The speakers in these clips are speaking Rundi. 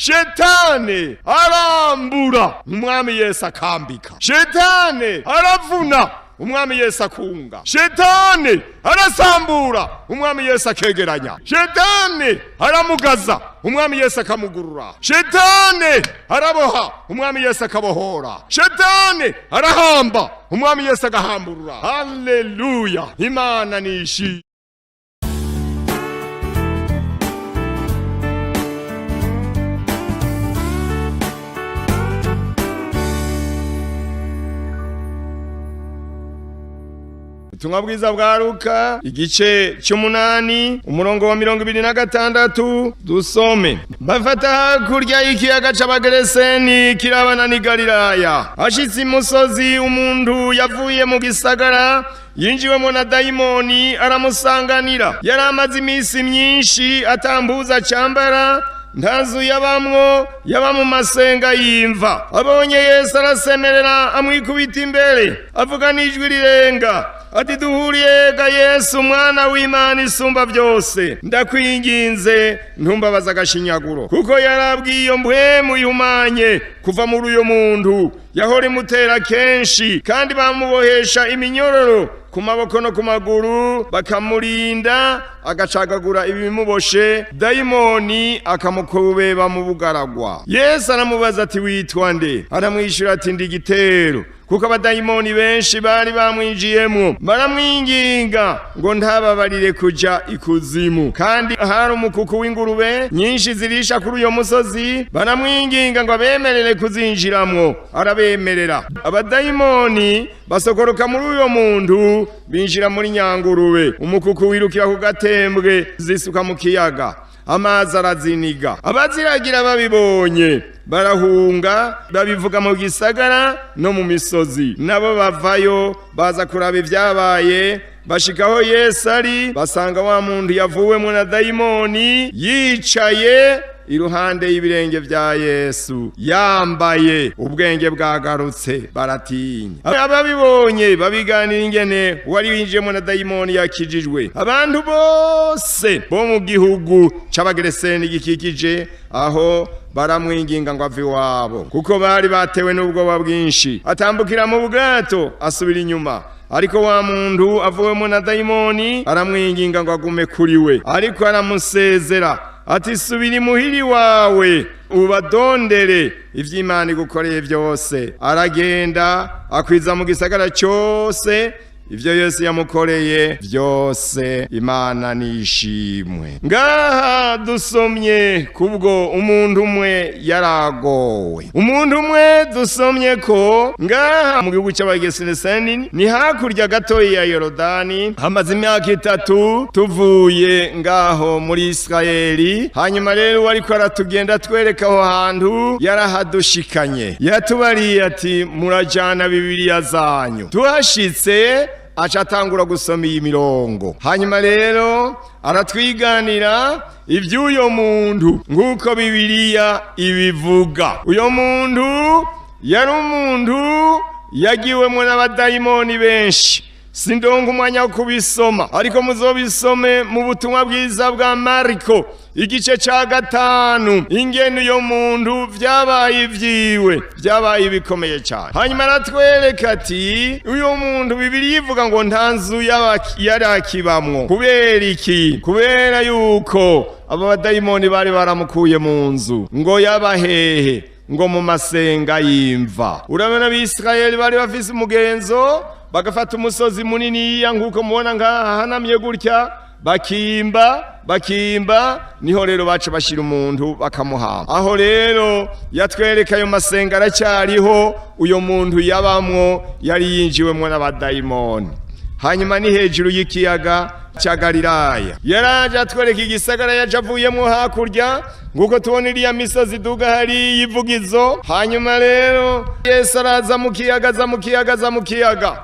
Shetani arambura Umwami Yesu Akambika. Shetani aravuna Umwami Yesu akunga. Shetani arasambura Umwami Yesu akegeranya. Shetani aramugaza Umwami Yesu akamugurura. Shetani araboha Umwami Yesu akabohora. Shetani arahamba Umwami Yesu agahamburura. Haleluya, Imana nishi. Ubutumwa bwiza bwa Luka igice cy'umunani umurongo wa 26 dusome. Bafata hakurya y'ikiyaga c'Abagereseni kirabana ni Galilaya. Ashitse imusozi umuntu yavuye mu gisagara yinjiwemo na dayimoni aramusanganira. Yari amaze iminsi myinshi atambuza cyambara, ntazu yabamwo, yaba mu masenga yimva. Abonye Yesu arasemerera amwikubita imbere avuga n'ijwi rirenga ati, duhuriye ga Yesu mwana w'Imana isumba byose, ndakwinginze ntumbabaza agashinyaguro. Kuko yarabwiye iyo mpwemu ihumanye kuva muri uyo muntu yahora imutera kenshi, kandi bamubohesha iminyororo ku maboko no ku maguru, bakamurinda agacagagura ibimuboshe, dayimoni akamukubeba mu bugaragwa. Yesu aramubaza ati, witwa nde? Aramwishyura ati, ndi Gitero. Kuko abadayimoni benshi bari bamwinjiyemo, baramwinginga ngo ntababarire kuja ikuzimu. Kandi hari umukuku w'ingurube nyinshi zirisha kuri uyo musozi, baramwinginga ngo abemerere kuzinjiramwo. Arabemerera. Abadayimoni basokoroka muri uyo muntu, binjira muri nyangurube. Umukuku wirukira ku gatembwe, zisuka mu kiyaga, amazi araziniga. Abaziragira babibonye barahunga, babivuga mu gisagara no mu misozi. Nabo bavayo baza kuraba ibyabaye. Bashikaho Yesu ari, basanga wa muntu yavuwemo na dayimoni yicaye iruhande y'ibirenge vya Yesu, yambaye. Ubwenge bwagarutse, baratinya. Ababibonye babiganira ingene wari winjiyemo na dayimoni yakijijwe. Abantu bose bo mu gihugu c'Abagereseni gikikije aho baramwinginga ngo ave iwabo, kuko bari batewe n'ubwoba bwinshi. Atambukira mu bwato asubira inyuma, ariko wa muntu avuwemo na dayimoni aramwinginga ngo agume kuri we. Ariko aramusezera ati, subira imuhiri wawe ubadondere ivy'Imana igukoreye byose. Aragenda akwiza mu gisagara cyose ivyo Yesu yamukoreye byose. Imana nishimwe. Ngaha dusomye kubwo umuntu umwe yaragowe. Umuntu umwe dusomye ko ngaha mu gihugu c'Abagereseni ni hakurya gatoyi ya Yorodani. Hamaze imyaka 3 tuvuye ngaho muri Israeli. Hanyuma rero wariko aratugenda twereka aho hantu yarahadushikanye. Yatubariye ati, murajana Bibiliya zanyu. Tuhashitse aca atangura gusoma iyi mirongo. Hanyuma rero aratwiganira iby'uyo muntu nk'uko Bibiliya ibivuga. Uyo muntu yari umuntu yagiwemo n'abadayimoni benshi. Sindonga umwanya wo kubisoma, ariko muzobisome mu butumwa bwiza bwa Mariko igice ca 5, ingene uyo muntu vyabaye ivyiwe, vyabaye bikomeye cyane. Hanyuma aratwereka ati, uyo muntu Bibiliya ivuga ngo nta nzu yarakibamwo. Kubera iki? Kubera yuko abo badayimoni bari baramukuye mu nzu. Ngo yabahehe? Ngo mu masenga yimva. Urabona Abisirayeli bari bafise umugenzo, bagafata umusozi munini nkuko mubona ngaha hanamye gutya, bakimba niho rero baca bashira umuntu bakamuhamba. Aho rero yatwereka ayo masenga aracyariho. Uyo muntu yabamwo yari yinjiwemo n'abadayimoni. Hanyuma ni hejuru y'ikiyaga cya Galilaya. Yaraje atwereka igisagara yaje avuyemo hakurya, nguko tubona iriya misozi duga hari yivugizo. Hanyuma rero Yesu araza mu kiyaga,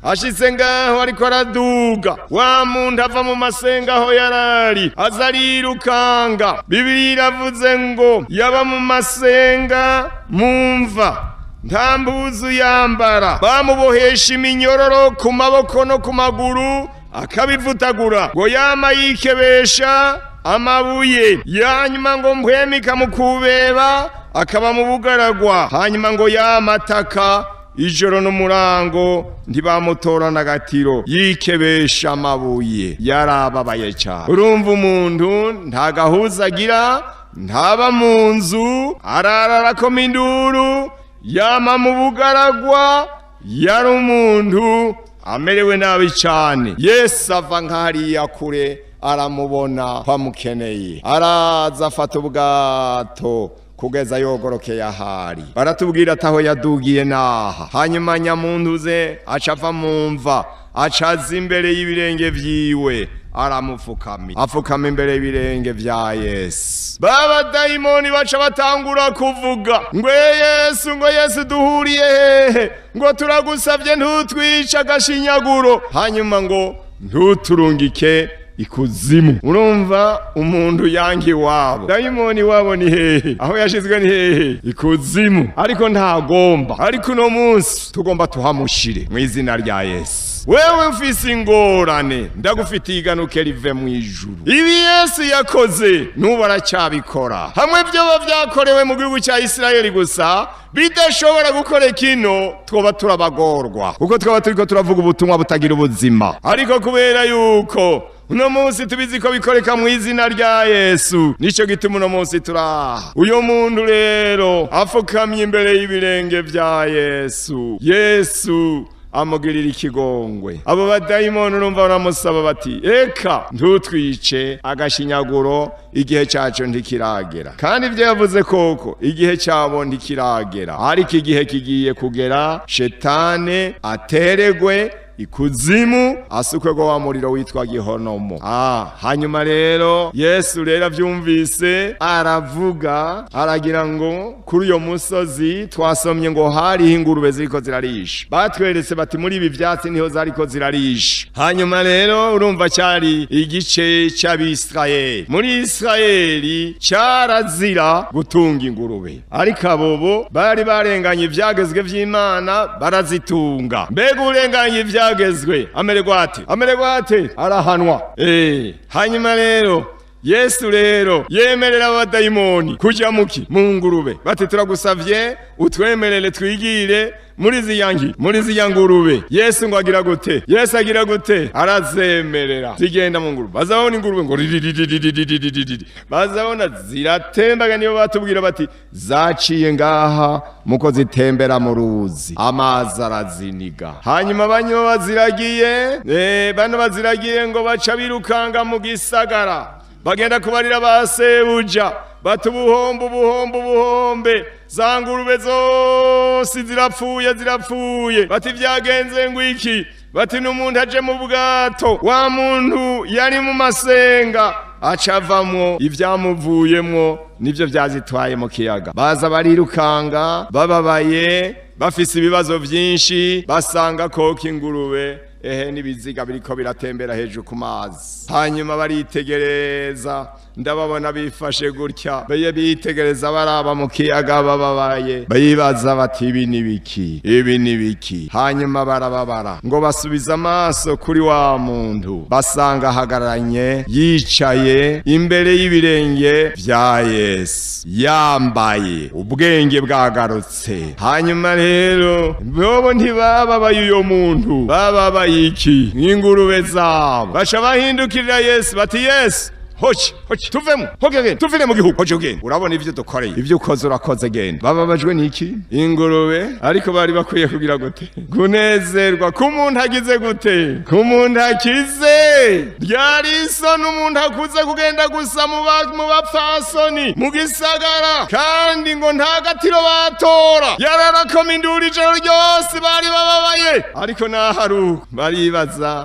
ashitse ngaho ariko araduga. Wa muntu ava mu masenga aho yarari aza arirukanga. Bibiliya iravuze ngo yaba mu masenga mumva, nta mbuzu yambara, bamubohesha iminyororo ku maboko no ku maguru akabivutagura. Ngo yama yikebesha amabuye, yanyuma ngo mpwemu ikamukubeba akaba mu bugaragwa. Hanyuma ngo yamataka ijoro n'umurango ntibamutorana agatiro, yikebesha amabuye, yarababaye cyane. Urumva umuntu nta gahuza agira, ntaba mu nzu, ararako induru, yama mu bugaragwa, yari umuntu amerewe nabi cyane. Yesu ava nk'hariya kure aramubona bamukeneye, araza afata ubwato kugeza yogorokeye ahari. Baratubwira ataho yadugiye naha. Hanyuma nyamuntuze acava mu mva, acaza imbere y'ibirenge vyiwe, aramufukami, afukama imbere y'ibirenge vya Yesu. Baba dayimoni baca batangura kuvuga ngo Yesu, ngo Yesu duhuriye hehe, ngo turagusavye ntutwice agashinyaguro, hanyuma ngo ntuturungike ikuzimu. Urumva umuntu yangi wabo, dayimoni wabo ni hehe, aho yashizwe ni hehe, ikuzimu. Ariko ntagomba, ariko uno munsi tugomba tuhamushire mu izina rya Yesu. Wewe ufise ingorane, ndagufitiye iganuke rive mu ijuru. Ibi Yesu yakoze nubu aracyabikora. Hamwe byoba byakorewe mu gihugu cya Isirayeli gusa, bidashobora gukora kino, twoba turabagorwa, kuko twaba turiko turavuga ubutumwa butagira ubuzima. Ariko kubera yuko uno munsi tubizi ko bikoreka mu izina rya Yesu, nico gituma uno munsi turaha. Uyo muntu rero afukamye imbere y'ibirenge vya Yesu, Yesu amugirira ikigongwe. Abo badayimoni urumva baramusaba bati eka ntutwice agashinyaguro, igihe cyacu ntikiragera. Kandi ibyo yavuze koko, igihe cyabo ntikiragera, ariko igihe kigiye kugera, Shetani ateregwe ikuzimu, asukwe go wa muriro witwa gihonomo. Hanyuma rero Yesu rero avyumvise, aravuga, aragira ngo kuri uyo musozi twasomye ngo hari ingurube ziriko zirarisha. Batweretse bati muri ibi vyatsi niho zariko zirarisha. Hanyuma rero urumva cyari igice cy'Abisirayeli. Muri Isirayeli cyarazira gutunga ingurube, ariko abobo bari barenganye ivyagezwe vy'Imana barazitunga. Mbega urenganye ivyagezwe ameregwate arahanwa. Hanyuma rero Yesu rero yemerera abadayimoni kuja mu ngurube, bati turagusavye utwemerere twigire muri ziya ngurube. Yesu ngo agira gute? Yesu agira gute? Arazemerera zigenda mu ngurube. Bazabona ingurube ngo bazabona ziratembaga, niyo batubwira bati zaciye ngaha muko zitembera mu ruzi, amazi araziniga. Hanyuma banyo baziragiye, bano baziragiye ngo baca birukanga mu gisagara, bagenda kubarira basebuja bati ubuhombe, za ngurube zose zirapfuye. Bati vyagenze ngwiki, bati n'umuntu aje mu bwato, wa muntu yari mu masenga acavamwo, ivyamuvuyemwo nivyo vyazitwaye mu kiyaga. Baza barirukanga bababaye, bafise ibibazo vyinshi, basanga koko ingurube n'ibiziga biriko biratembera hejuru ku mazi. Hanyuma baritegereza, ndababona bifashe gutya, bitegereza baraba mu kiyaga bababaye, bayibaza bati ibi ni biki. Hanyuma barababara ngo basubiza amaso kuri wa muntu, basanga ahagararanye yicaye imbere y'ibirenge vya Yesu, yambaye ubwenge bwagarutse. Hanyuma rero bobo ntibababaye uyo muntu, bababaye iki? Ingurube zabo. Baca bahindukirira Yesu bati Yesu, hoci tuvemo, tuvire mu gihugu, hoci ugenda. Urabona ivyo dukoreye, ivyo ukoze urakoze, genda. Bababajwe niki? Ingurube. Ariko bari bakwiye kugira gute? Kunezerwa ku muntu agize gute? Ku muntu akize. Ryari isoni umuntu akuze kugenda gusa mu bapfasoni mu gisagara, kandi ngo nta gatiro batora, yararakoma induru ijoro ryose, bari bababaye. Ariko naharuka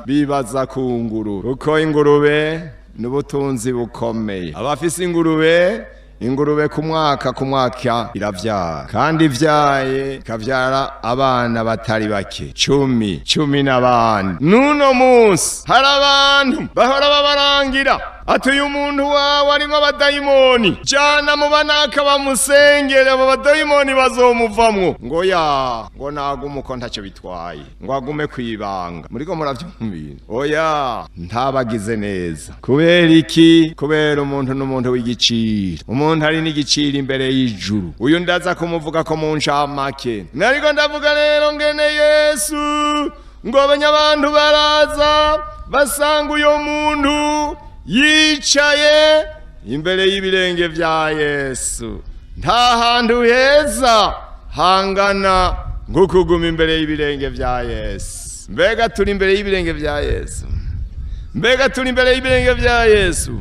bibaza ku ngurube, uko ingurube n'ubutunzi bukomeye. Abafise ingurube ku mwaka iravyara, kandi ivyaye ikavyara abana batari bake, 10 n'abandi. Nuno munsi hari abantu bahora babarangira ati uyu muntu wawe arimwo abadayimoni, jana mu banaka bamusengere, abo badayimoni bazomuvamwo. Ngo nagume uko ntacyo bitwaye, ngo agume kwibanga. Muriko muravyumvira? Oya, ntabagize neza. Kubera iki? Kubera umuntu n'umuntu w'igiciro. Umuntu ari n'igiciro imbere y'ijuru. Uyu ndaza kumuvuga ko mu ncamake. Nariko ndavuga rero ngene Yesu ngo abanyabantu baraza basanga uyo muntu yicaye imbere y'ibirenge vya Yesu. Nta hantu heza hangana nko kuguma imbere y'ibirenge vya Yesu. Mbega turi imbere y'ibirenge vya Yesu. Mbega turi imbere y'ibirenge vya Yesu.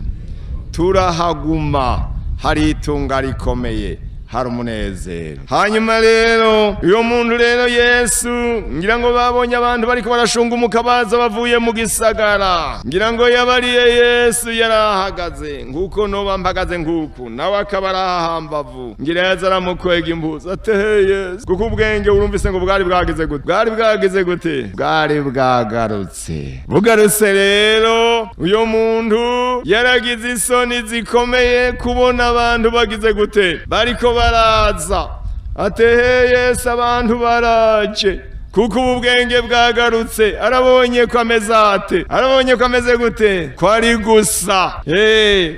Turahaguma, hari itunga rikomeye, hari umunezero. Hanyuma rero uyo muntu rero Yesu ngira ngo babonye abantu bariko barashunga umukabaza bavuye mu gisagara. Ngira ngo yabariye Yesu yarahagaze nguko noba mpagaze nguko, nawe akaba arahambavu. Ngira yazaramukwega impuzu ati hey Yesu, kuko ubwenge urumvise ngo bwari bwageze gute? Bwari bwageze gute? Bwari bwagarutse. Bugarutse rero uyo muntu yaragize isoni zikomeye kubona abantu bagize gute? Bariko baraza ati hey Yesu, abantu baraje kuko ubwenge bwagarutse. Arabonye ko ameze ate? Arabonye ko ameze gute? Ko ari gusa.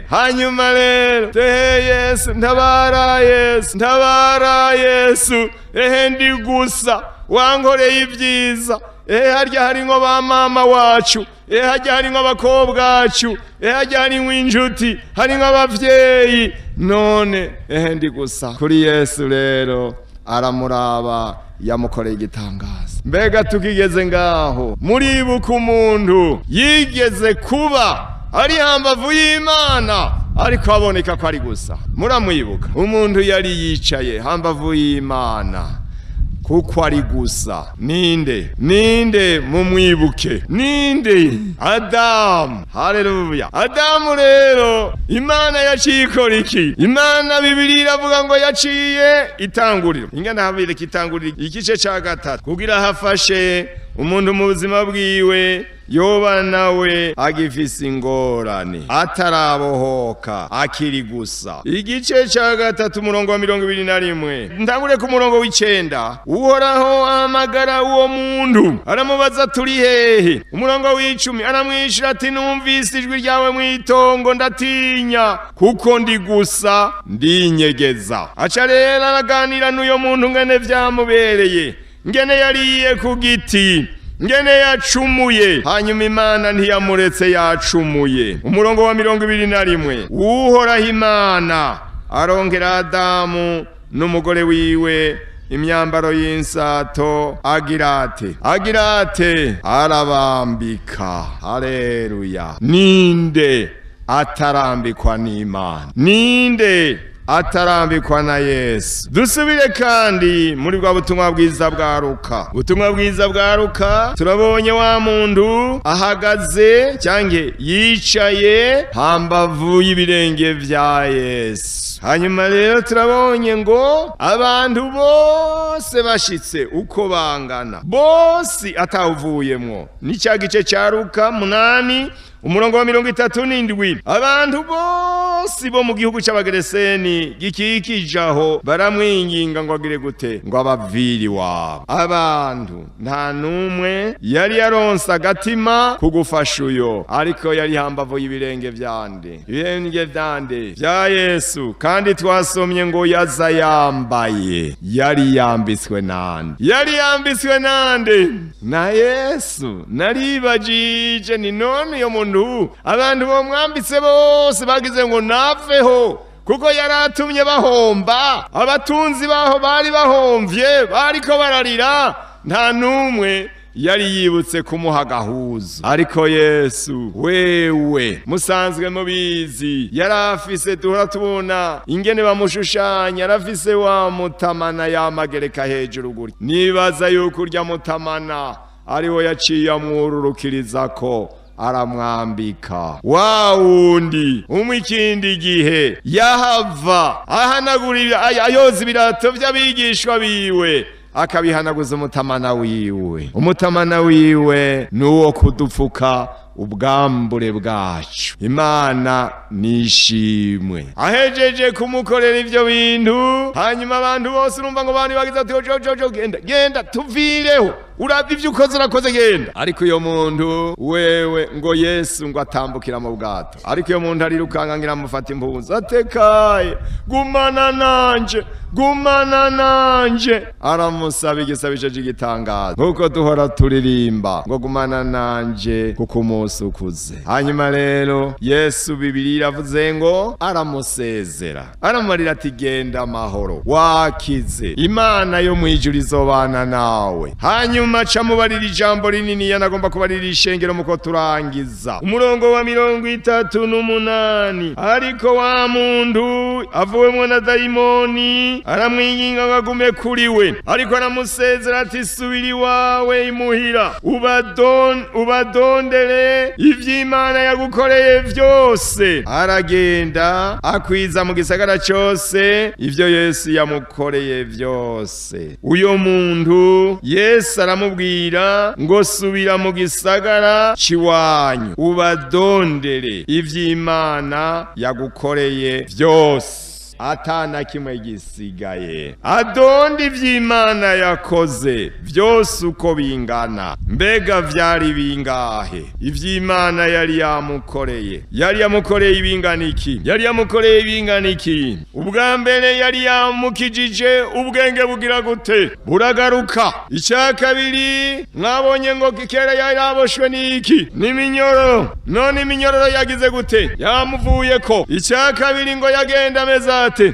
Hanyuma rero hey Yesu, ntabara Yesu, ntabara Yesu, ndi gusa, wankoreye ibyiza. Harya harimwo ba mama wacu, harya harimwo abakobwa bacu, harya harimwo inshuti, harimwo abavyeyi. None ndi gusa. Kuri Yesu rero aramuraba, yamukoreye igitangaza. Mbega tukigeze ngaho, muribuka umuntu yigeze kuba ari hambavu y'Imana ariko aboneka ko ari gusa. Muramwibuka? Umuntu yari yicaye hambavu y'Imana kuko ari gusa. Ninde mumwibuke? Ninde? Adamu. Haleluya. Adamu rero Imana yaciye ikora iki? Imana Bibiliya iravuga ngo yaciye itanguriro. Ingana habire kitanguriro igice ca gatatu kugira hafashe umuntu mu buzima bwiwe yoba nawe agifise ingorane, atarabohoka, akiri gusa. Igice ca gatatu umurongo wa 21. Ndangure ku murongo w'9. Uhoraho amagara uwo muntu aramubaza turi hehe? Umurongo w'10 aramwishira ati numvise ijwi ryawe mwitongo ndatinya kuko ndi gusa ndinyegeza. Aca rero araganira n'uyo muntu ngene vyamubereye, ngene yariye ku giti, ngene yacumuye, hanyuma Imana ntiyamuretse yacumuye. Umurongo wa 21. Uhoraho Imana arongera Adamu n'umugore wiwe imyambaro y'insato agira ate arabambika. Haleluya. Ninde atarambikwa n'Imana? Ninde atarambikwa na Yesu? Dusubire kandi muri bwa butumwa bwiza bwa Luka. Butumwa bwiza bwa Luka turabonye wa muntu ahagaze cyange yicaye hambavu y'ibirenge vya Yesu. Hanyuma rero turabonye ngo abantu bose bashitse uko bangana, bose atawuvuyemwo. Ni cya gice cya Luka 8 umurongo wa 37. Abantu bose bo mu gihugu c'abagereseni gikikijaho baramwinginga ngo agire gute? Ngo abaviri wabo. Abantu nta numwe yari yaronsa agatima kugufasha uyo, ariko yari hambavu y'ibirenge vyande, ibirenge vyande vya Yesu. Kandi twasomye ngo yaza yambaye, yari yambitswe nande? Na Yesu. Naribajije ni none yo muntu abantu bo mwambitse bose bagize ngo naveho kuko yaratumye bahomba. Abatunzi baho bari bahomvye, bariko bararira, nta numwe yari yibutse kumuha agahuzu. Ariko Yesu wewe musanzwe mubizi, yarafise duhora tubona ingene bamushushanya, yarafise wa mutamana yamagereka hejuru guri. Nibaza yuko urya mutamana ariwo yaciye amwururukirizako aramwambika. Wa wundi ikindi gihe yahava ahanagurira ayoza ibirato vy'abigishwa biwe, akabihanaguza umutamana wiwe. Umutamana wiwe nuwo kudupfuka ubwambure bwacu. Imana nishimwe. Ahejeje kumukorera ivyo bintu, hanyuma abantu bose urumva ngo bandi bagize ati ojo genda tuvireho, uravye ivyo ukoze urakoze genda. Ariko iyo muntu wewe ngo Yesu ngo atambukira mu bwato, ariko iyo muntu arirukanga ngira amufata impuzu, atekaye gumana nanje, aramusaba igisabisho cy'igitangaza nkuko duhora turirimba ngo gumana nanje kuko umunsi ukuze. Hanyuma rero Yesu Bibiliya iravuze ngo aramusezera, aramarira ati genda amahoro, wakize, Imana yo mwijuru izobana nawe. Hanyuma aca mubarira ijambo rinini yanagomba kubarira ishengero muko turangiza umurongo wa 38. Ariko wa muntu avuwemwo na dayimoni aramwinginga ngo agume kuri we, ariko aramusezera ati subira iwawe imuhira, ubadondere ivy'Imana yagukoreye vyose. Aragenda akwiza mu gisagara cyose ivyo Yesu yamukoreye vyose. Uyo muntu Yesu aramubwira ngo subira mu gisagara ciwanyu, ubadondere ivy'Imana yagukoreye vyose, atana kimwe gisigaye. Adonde ivy'Imana yakoze vyose uko bingana. Mbega vyari bingahe ivy'Imana yari yamukoreye? Yari yamukoreye ibingana iki? Ubwa mbere yari yamukijije ubwenge bugira gute? Buragaruka. Icya kabiri mwabonye ngo kera yari aboshwe n'iki? N'iminyoro. None iminyororo yagize gute? Yamuvuyeko. Icya kabiri ngo yagenda ameze ate?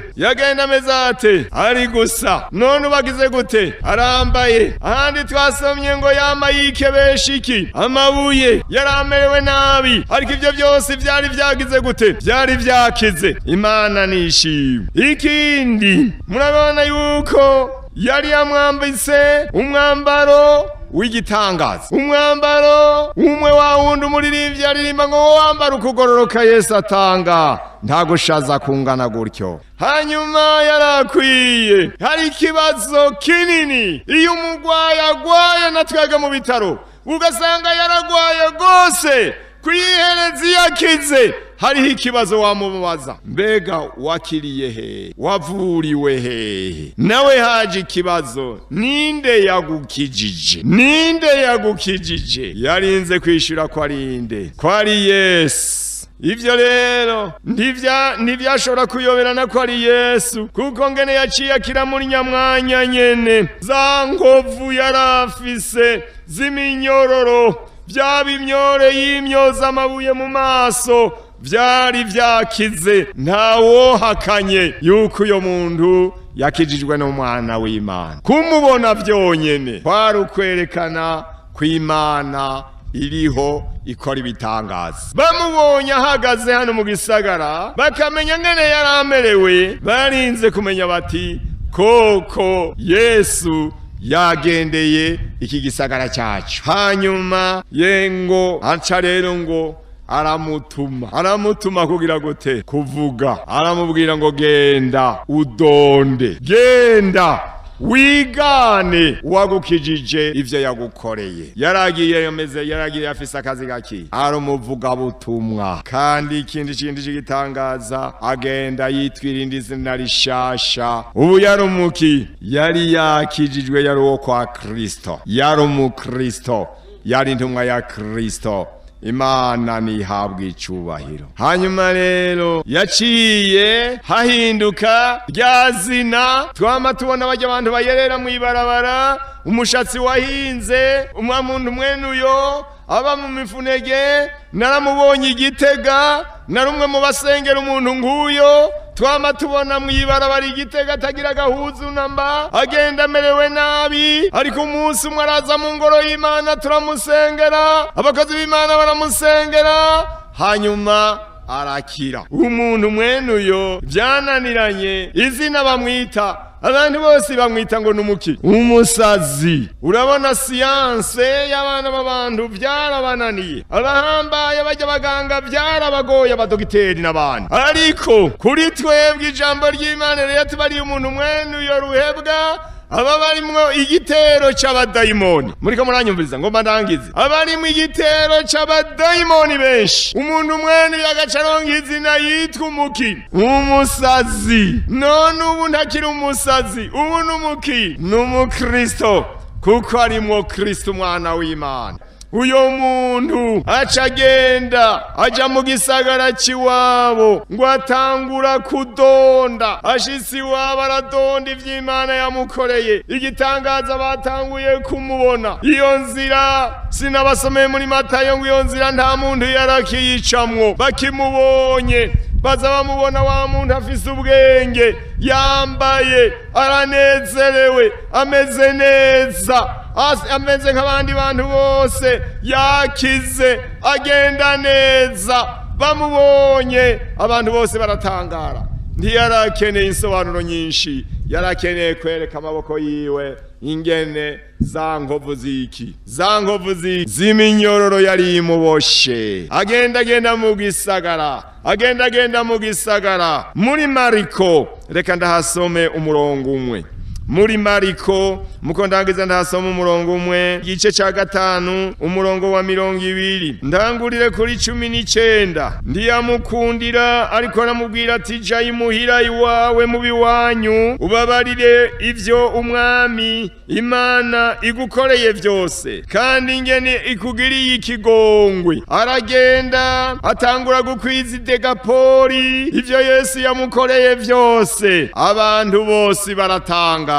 Ari gusa. None ubagize gute? Arambaye. Ahandi twasomye ngo yama yikebesha iki? Amabuye. Yaramerewe nabi, ariko ivyo byose vyari vyagize gute? Vyari vyakize. Imana nishimwe. Ikindi murabona yuko yari yamwambitse umwambaro w'igitangaza, umwambaro umwe wa wundi umuririmbyi aririmba ngo wambare ukugororoka Yesu atanga, nta gushaza kungana gutyo. Hanyuma yarakwiye. Hari ikibazo kinini iyo umugwayi agwaye, natwega mu bitaro ugasanga yaragwaye gose kwiherezi yakize, hariho ikibazo wamubaza, mbega wakiriye he? Wavuriwe hehe? Nawe haje ikibazo, ninde yagukijije? Yarinze kwishura ko ari inde? Ko ari Yesu. Ivyo rero ntivyashobora kuyoberana ko ari Yesu, kuko ngene yaciye akira muri nyamwanya nyene za ngovu yarafise z'iminyororo, vya bimyore y'imyoza amabuye mu maso vyari vyakize. Ntawohakanye yuko uyo muntu yakijijwe n'umwana w'Imana. Kumubona vyonyene kwari ukwerekana kw'Imana iriho ikora ibitangaza. Bamubonye ahagaze hano mu gisagara, bakamenya ngene yaramerewe, barinze kumenya bati koko Yesu yagendeye iki gisagara cyacu. Hanyuma yengo aca rero ngo aramutuma kugira gute? Kuvuga. Aramubwira ngo genda udonde, genda wigane uwagukijije ivyo yagukoreye. Yaragiye afise akazi gaki? Ari umuvugabutumwa. Kandi ikindi cy'igitangaza, agenda yitwira indi zina rishasha. Ubu yari umuki? Yari yakijijwe, yari uwo kwa Kristo, yari umukristo, yari intumwa ya Kristo. Imana nihabwa icubahiro. Hanyuma rero yaciye hahinduka rya zina twama tubona bajya abantu bayerera mu ibarabara, umushatsi wahinze, umwamuntu mwene uyo aba mu mifunege. Naramubonye Igitega, narumwe mu basengera umuntu nguyo, twama tubona mu ibarabara Igitega atagira gahuzu namba, agenda amerewe nabi. Ariko umunsi umwe araza mu ngoro y'Imana, turamusengera, abakozi b'Imana baramusengera, hanyuma arakira. Umuntu mwene uyo byananiranye, izina bamwita, abantu bose bamwita ngo numuki? Umusazi. Urabona siyanse y'abana b'abantu byarabananiye, abahambaye bajya baganga byarabagoye, abadogiteri n'abandi. Ariko kuri twebwe ijambo ry'Imana rero tubari umuntu mwene uyo ruhebwa aba barimwo igitero c'abadayimoni. Muriko muranyumviriza ngo mbandangize, abarimwo igitero c'abadayimoni benshi. Umuntu mwene yagacaronka izina yitwa umusazi. None ubu ntakiri umusazi, ubu n'umuki, n'umukristo, kuko arimwo Kristo umwana w'Imana. Uyo muntu acagenda aja mu gisagara ciwabo ngo atangura kudonda. Ashitsi iwabo aradonda ivy'Imana yamukoreye. Igitangaza batanguye kumubona. Iyo nzira sinabasomeye muri Matayo ngo iyo nzira nta muntu yarakiyicamwo. Bakimubonye baza bamubona wa muntu afise ubwenge, yambaye, aranezerewe, ameze neza, ameze nk'abandi bantu bose, yakize, agenda neza. Bamubonye abantu bose baratangara. Ntiyarakeneye insobanuro nyinshi, yarakeneye kwereka amaboko yiwe ingene za nkovu z'iminyororo yari imuboshe. Agenda mu gisagara, muri Mariko. Reka ndahasome umurongo umwe. Muri Mariko muko ndangiza ndahasoma umurongo umwe, igice ca 5 umurongo wa 20. Ndangurire kuri 19. Ndiyamukundira ariko namubwira ati ja imuhira iwawe mu biwanyu ubabarire ivyo umwami Imana igukoreye vyose kandi ingene ikugiriye ikigongwe. Aragenda atangura gukwiza idekapoli ivyo Yesu yamukoreye vyose. Abantu bose baratanga.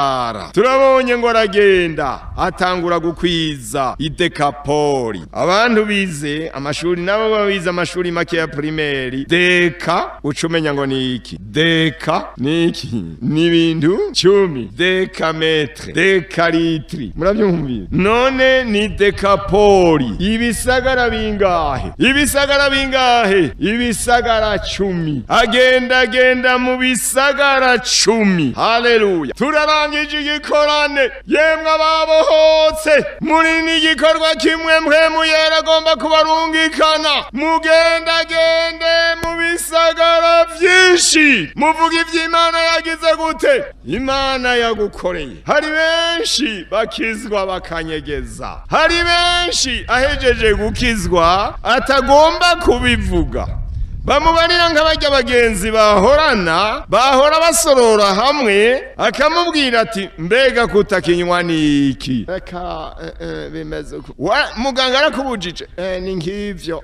Turabonye ngo aragenda atangura gukwiza idekapoli. Abantu bize amashuri nabo babize amashuri make ya primeri. Deka ucumenya ngo ni iki? Deka ni iki? Ni ibintu 10. Dekametre, dekalitri. Murabyumvira? None ni dekapoli. Ibisagara bingahe? Ibisagara 10. Agenda mu bisagara 10. Haleluya. Turarangije igikorane, yemwe ababohotse muri n'igikorwa kimwe mpwemu yera agomba kubarungikana. Mugendagende mu bisagara vyinshi, muvuga ivy'Imana yagize gute, Imana yagukoreye. Hari benshi bakizwa bakanyegeza, hari benshi ahejeje gukizwa atagomba kubivuga. Bamubarira nk'abajya bagenzi bahora basorora hamwe, akamubwira ati mbega kutakinywa niki? Reka bimeze muganga arakubujije. Ni nk'ivyo.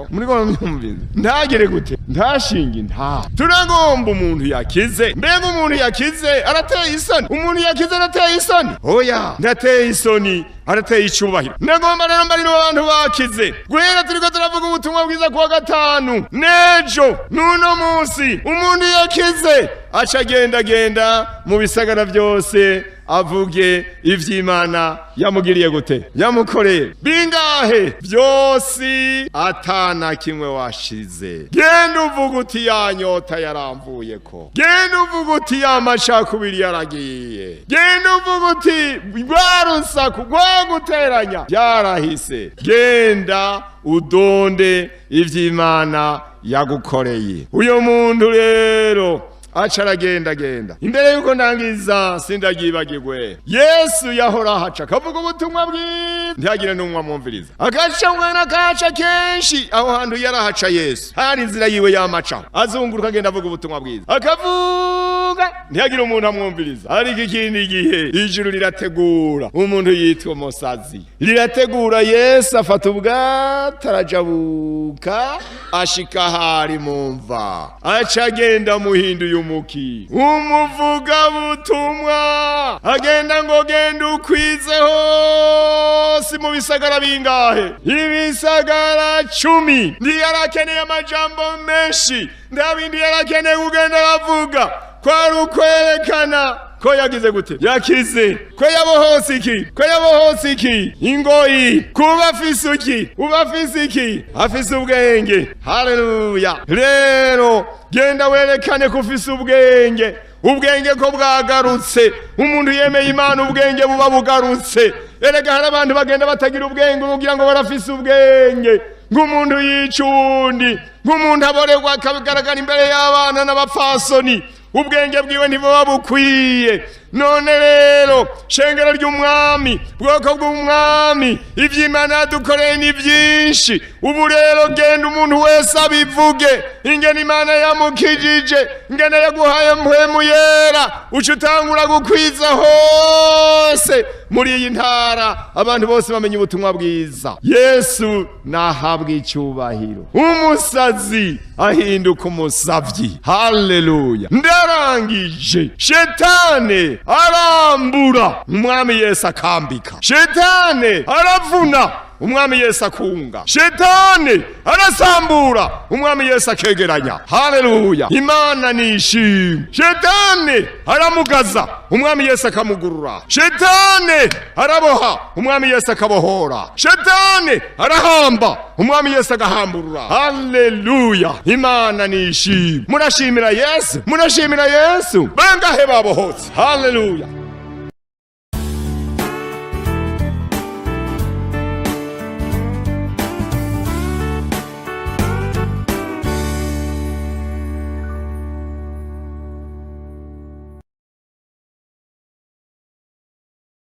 Muri ko mwumvize ntagere gute, ntashinge nta. Turagomba umuntu yakize. Mbega umuntu yakize arateye isoni? Umuntu yakize arateye isoni? Oya, ndateye isoni, arateye icubahiro. Ndagomba rero mbarira abantu bakize. Guhera turiko turavuga ubutumwa bwiza kuwa 5 nejo nuno munsi umuntu yakize aca agenda mu bisagara byose avuge ivy'Imana yamugiriye gute, yamukoreye. Bingahe? Byose atana kimwe washize. Genda uvuga uti ya nyota yaramvuyeko. Genda uvuga uti ya macakubiri yaragiye. Genda uvuga uti rwarusaku rwaguteranya byarahise. Genda udonde ivy'Imana yagukoreye. Uyo muntu rero aca aragenda. Imbere yuko ndangiza sindagibagirwe, Yesu yahora haca akavuga ubutumwa bwiza, ntihagire n'umwe amwumviriza. Akaca mwana kaca kenshi aho hantu yarahaca Yesu, hari inzira yiwe yamacaho, azunguruka agenda avuga ubutumwa bwiza, akavuga ntihagire umuntu amwumviriza. Ariko ikindi gihe ijuru rirategura umuntu yitwa umusazi, rirategura Yesu afata ubwato arajabuka ashika hari mumva, aca agenda muhinduye umuki, umuvuga butumwa. Agenda ngo genda ukwize hose mu bisagara bingahe? Ibisagara 10. Ndi yarakeneye amajambo menshi, ndabindi yarakeneye kugenda aravuga kwari ukwerekana ko yagize gute, yakize, ko yabohose iki, ingoyi, kuba afise iki, uba afise iki, afise ubwenge. Haleluya. Rero genda werekane ko ufise ubwenge ko bwagarutse. Umuntu yemeye Imana ubwenge buba bugarutse. Erega hari abantu bagenda batagira ubwenge kugira ngo barafise ubwenge, nk'umuntu yicundi, nk'umuntu aborerwa akabigaragara imbere y'abana n'abapfasoni. Ubwenge bwiwe ntibuba bukwiye. none rero shengero ry'umwami, bwoko bw'umwami, ivy'Imana yadukoreye ni vyinshi. Ubu rero genda umuntu wese abivuge ingene Imana yamukijije, ingene yaguhaye mpwemu yera, uca utangura gukwiza hose muri iyi ntara, abantu bose bamenye ubutumwa bwiza. Yesu nahabwa icyubahiro, umusazi ahinduka umusavyi. Haleluya. Ndarangije. Shetani arambura, Umwami Yesu akambika. Shetani aravuna, Umwami Yesu akunga. Shetani arasambura, Umwami Yesu akegeranya. Haleluya. Imana nishimwe. Shetani aramugaza, Umwami Yesu akamugurura. Shetani araboha, Umwami Yesu akabohora. Shetani arahamba, Umwami Yesu agahamburura. Haleluya. Imana nishimwe. Murashimira Yesu, murashimira Yesu. Bangahe babohotse. Haleluya.